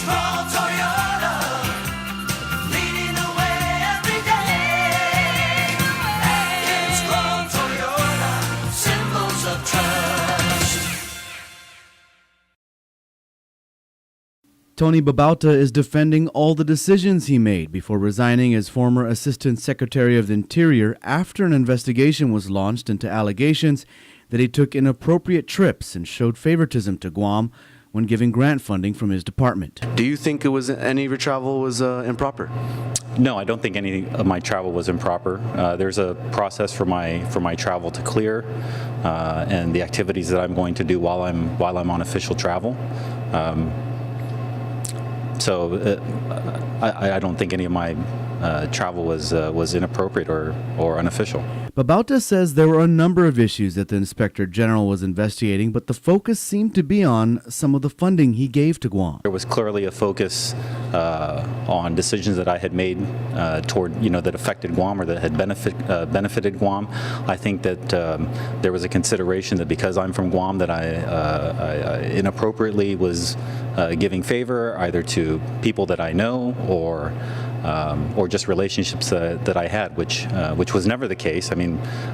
Strong Toyota, leading the way every day. And strong Toyota, symbols of trust. Tony Babauta is defending all the decisions he made before resigning as former Assistant Secretary of the Interior after an investigation was launched into allegations that he took inappropriate trips and showed favoritism to Guam when giving grant funding from his department. Do you think any of your travel was improper? No, I don't think any of my travel was improper. There's a process for my travel to clear, and the activities that I'm going to do while I'm on official travel. So I don't think any of my travel was inappropriate or unofficial. Babauta says there were a number of issues that the Inspector General was investigating, but the focus seemed to be on some of the funding he gave to Guam. There was clearly a focus on decisions that I had made that affected Guam or that had benefited Guam. I think that there was a consideration that because I'm from Guam that I inappropriately was giving favor either to people that I know or just relationships that I had, which was never the case. I mean,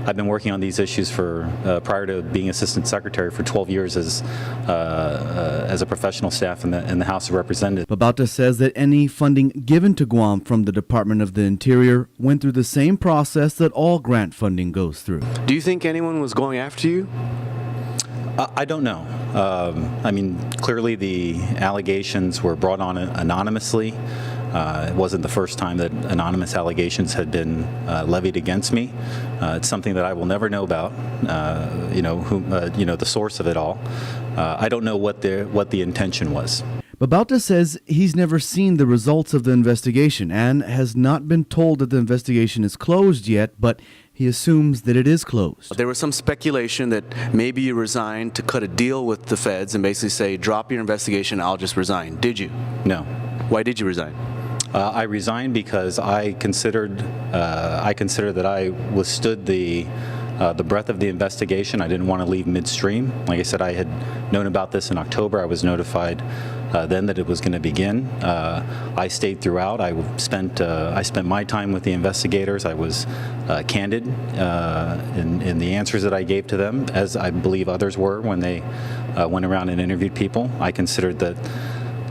I've been working on these issues prior to being Assistant Secretary for 12 years as a professional staff in the House of Representatives. Babauta says that any funding given to Guam from the Department of the Interior went through the same process that all grant funding goes through. Do you think anyone was going after you? I don't know. I mean, clearly the allegations were brought on anonymously. It wasn't the first time that anonymous allegations had been levied against me. It's something that I will never know about. The source of it all. I don't know what the intention was. Babauta says he's never seen the results of the investigation and has not been told that the investigation is closed yet, but he assumes that it is closed. There was some speculation that maybe you resigned to cut a deal with the feds and basically say, drop your investigation, I'll just resign. Did you? No. Why did you resign? I resigned because I considered that I withstood the breadth of the investigation. I didn't want to leave midstream. Like I said, I had known about this in October. I was notified then that it was going to begin. I stayed throughout. I spent my time with the investigators. I was candid in the answers that I gave to them, as I believe others were when they went around and interviewed people. I considered that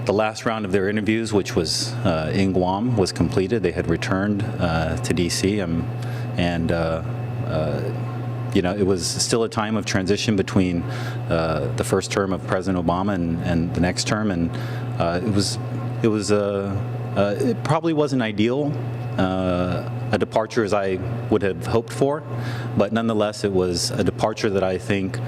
the last round of their interviews, which was in Guam, was completed. They had returned to D.C. It was still a time of transition between the first term of President Obama and the next term, and it probably wasn't ideal, a departure as I would have hoped for, but nonetheless, it was a departure that I think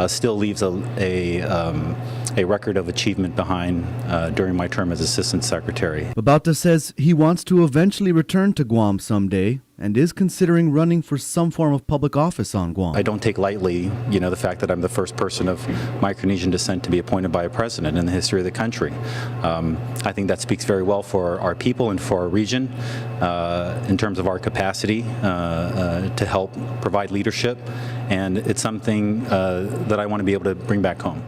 still leaves a record of achievement behind during my term as Assistant Secretary. Babauta says he wants to eventually return to Guam someday and is considering running for some form of public office on Guam. I don't take lightly, the fact that I'm the first person of Micronesian descent to be appointed by a president in the history of the country. I think that speaks very well for our people and for our region in terms of our capacity to help provide leadership, and it's something that I want to be able to bring back home.